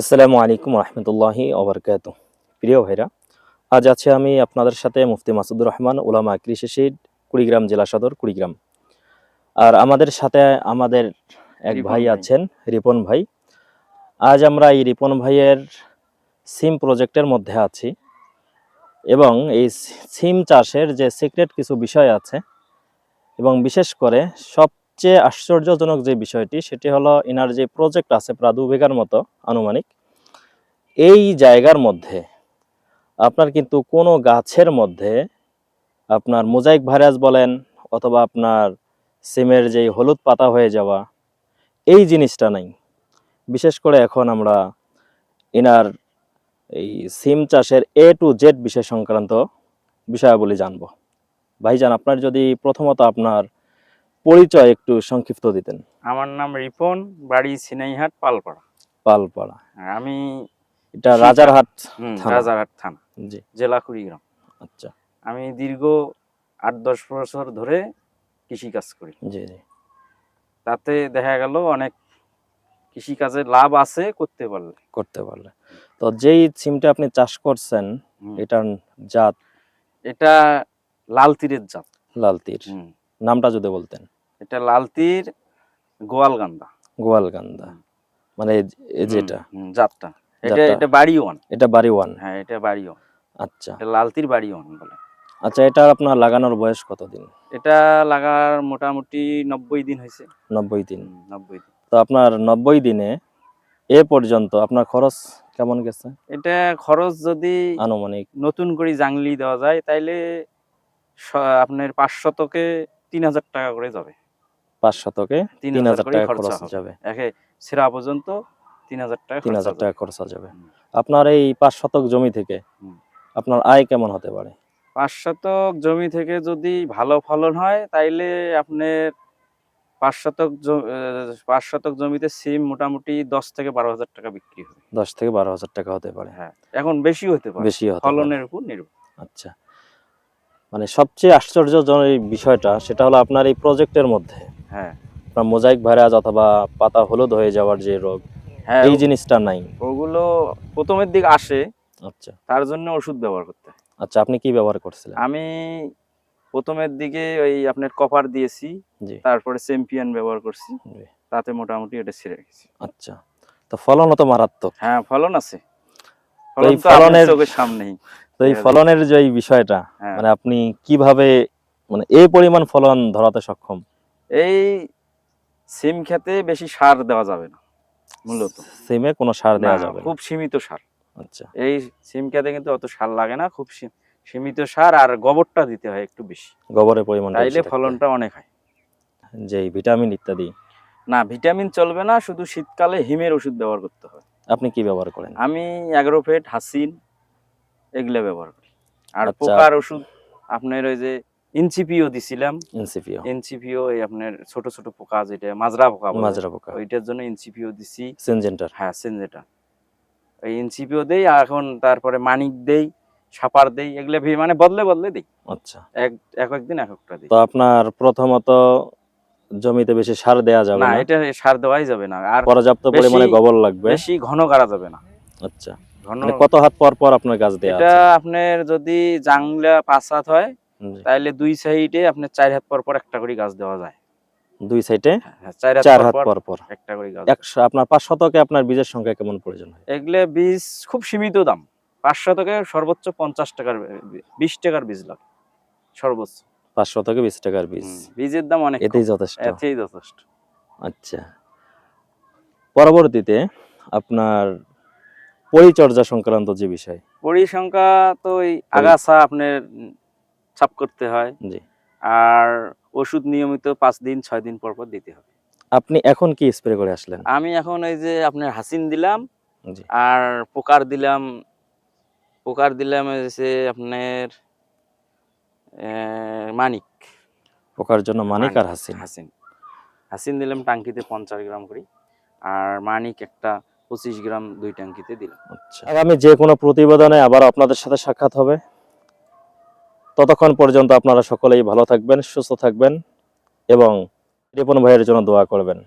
আসসালামু আলাইকুম রহমতুল্লাহি ওবরকাতুহ। প্রিয় ভাইরা, আজ আছে আমি আপনাদের সাথে মুফতি মাসুদুর রহমান, উলামা কৃষি সিড, কুড়িগ্রাম জেলা সদর কুড়িগ্রাম। আর আমাদের সাথে আমাদের এক ভাই আছেন, রিপন ভাই। আজ আমরা এই রিপন ভাইয়ের সিম প্রজেক্টের মধ্যে আছি এবং এই সিম চাষের যে সিক্রেট কিছু বিষয় আছে এবং বিশেষ করে সবচেয়ে আশ্চর্যজনক যে বিষয়টি সেটি হলো এনার যে প্রজেক্ট আছে প্রায় 2 বিঘার মতো আনুমানিক। এই জায়গার মধ্যে আপনার কিন্তু কোনো গাছের মধ্যে আপনার মোজাইক ভাইরাস বলেন অথবা আপনার সিমের যেই হলুদ পাতা হয়ে যাওয়া এই জিনিসটা নাই। বিশেষ করে এখন আমরা এনার এই সিম চাষের A to Z বিষয় সংক্রান্ত বিষয়াবলী জানব। ভাইজান, আপনার যদি প্রথমত আপনার পরিচয় একটু সংক্ষিপ্ত দিতেন। আমার নাম রিপন, বাড়ি সিনাইহাট পালপাড়া। পালপাড়া, আমি এটা রাজারহাট রাজারহাট থানা, জি, জেলা কুড়িগ্রাম। আচ্ছা, আমি দীর্ঘ 8-10 বছর ধরে কৃষি কাজ করি। জি জি। তাতে দেখা গেল অনেক কৃষি কাজে লাভ আছে করতে পারলে। তো যেই সিমটা আপনি চাষ করছেন এটার জাত? এটা লাল তীরের জাত। লাল তীর, নামটা যদি বলতেন। এটা লাল তীর গোয়ালগান্দা। গোয়ালগান্দা মানে যেটা জাতটা, এটা বাড়ি ওয়ান। এটা বাড়ি ওয়ান? হ্যাঁ, এটা বাড়ি ওয়ান। আচ্ছা, এটা লাল তীর বাড়ি ওয়ান বলে। আচ্ছা, এটা আপনার লাগানোর বয়স কতদিন? এটা লাগার মোটামুটি 90 দিন হয়েছে। 90 দিন? 90 দিন। তো আপনার 90 দিনে এ পর্যন্ত আপনার খরচ কেমন গেছে? এটা খরচ যদি আনুমানিক নতুন করে জাংলি দেওয়া যায় তাইলে আপনার 5 শতকে 3000 টাকা করে যাবে। 5 শতকে 3000 টাকা খরচ যাবে। একে সেরা পর্যন্ত 3000 টাকা খরচ যাবে। আপনার এই 5 শতক জমি থেকে আপনার আয় কেমন হতে পারে? 5 শতক জমি থেকে যদি ভালো ফলন হয় তাইলে আপনার 5 শতক জমিতে সিম মোটামুটি 10 থেকে 12,000 টাকা বিক্রি হবে। 10 থেকে 12,000 টাকা হতে পারে। হ্যাঁ, এখন বেশি হতে পারে, ফলনের উপর নির্ভর। আচ্ছা, মানে সবচেয়ে আশ্চর্যজনক বিষয়টা সেটা হলো আপনার এই প্রজেক্টের মধ্যে হ্যাঁ আপনার মোজাইক ভাইরাস অথবা পাতা হলুদ হয়ে যাওয়ার যে রোগ, হ্যাঁ, এই জিনিসটা নাই। ওগুলো প্রথমের দিকে আসে। আচ্ছা, তার জন্য ওষুধ ব্যবহার করতে হয়। আচ্ছা, আপনি কি ব্যবহার করছিলেন? আমি প্রথমের দিকে ওই আপনার কপার দিয়েছি, তারপরে চ্যাম্পিয়ন ব্যবহার করছি, তাতে মোটামুটি এটা ছেড়ে গেছে। আচ্ছা, তো ফলন তো মারাত্মক? হ্যাঁ, ফলন আছে। এই ফলনের চোখের সামনেই। তো এই ফলনের যে বিষয়টা মানে আপনি কিভাবে মানে এই পরিমাণ ফলন ধরাতে সক্ষম? এই সিম খেতে বেশি সার দেওয়া যাবে না, মূলত সিমে কোনো সার দেওয়া যাবে না, খুব সীমিত সার। আচ্ছা, এই সিম খেতে কিন্তু অত সার লাগে না, খুব সীমিত সার, আর গোবরটা দিতে হয় একটু বেশি, গোবরের পরিমাণ, তাইলে ফলনটা অনেক হয়। যে ভিটামিন ইত্যাদি না, ভিটামিন চলবে না, শুধু শীতকালে হিমের ওষুধ ব্যবহার করতে হয়। আপনি কি ব্যবহার করেন? আমি অ্যাগ্রোফেট, হাসিন এগুলো ব্যবহার করি। আর পোকার ওষুধ আপনার ওই যে ইনসিপিও দিছিলাম। ইনসিপিও এই আপনার ছোট ছোট পোকা, যেটা মাজরা পোকা, ওইটার জন্য ইনসিপিও দিছি। সিনজেন্টার? হ্যাঁ, সিনজেন্টার। ওই ইনসিপিও দেই, এখন তারপরে মানিক দেই, সাপার দেই, এগুলো মানে বদলে দেই। আচ্ছা, একদিন একটা দিই। তো আপনার প্রথমত জমিতে বেশি সার দেয়া যাবে না? না, এটা সার দেওয়াই যাবে না, আর পর্যাপ্ত পরিমাণে গোবর লাগবে, বেশি ঘন করা যাবে না। আচ্ছা, মানে কত হাত পর পর আপনার গাছ দেয়া আছে? এটা আপনার যদি জাংলা 5 হাত হয় তাহলে 2 সাইডে আপনার 4 হাত পর পর একটা করে গাছ দেওয়া যায়। 2 সাইডে 4 হাত পর পর একটা করে গাছ। আপনার 5 শতকে আপনার বীজের সংখ্যা কেমন প্রয়োজন হয়? এগুলো বীজ খুব সীমিত দাম। 5 শতকে সর্বোচ্চ 50 টাকার 20 টাকার বীজ লাগে সর্বোচ্চ। 5 শতকে 20 টাকার বীজ, বীজের দাম অনেক, এতেই যথেষ্ট। আচ্ছা, পরবর্তীতে আপনার পরিচর্যা সংক্রান্ত যে বিষয়, পরিসংখ্যা তো ওই আগাছা আপনার ছাপ করতে হয়, আর ওষুধ নিয়মিত 5 দিন 6 দিন পর পর দিতে হবে। আপনি এখন কি স্প্রে করে আসলেন? আমি এখন এই যে আপনার হাসিন দিলাম, আর পোকার দিলাম হচ্ছে আপনার মানিক। পোকার জন্য মানিক আর হাসিন দিলাম টাঙ্কিতে 50 গ্রাম করে, আর মানিক একটা 25 গ্রাম 2 টাঙ্কিতে দিলাম। আচ্ছা, আমি যে কোনো প্রতিবেদনে আবার আপনাদের সাথে সাক্ষাৎ হবে। ততক্ষণ পর্যন্ত আপনারা সকলেই ভালো থাকবেন, সুস্থ থাকবেন এবং রিপন ভাইয়ের জন্য দোয়া করবেন।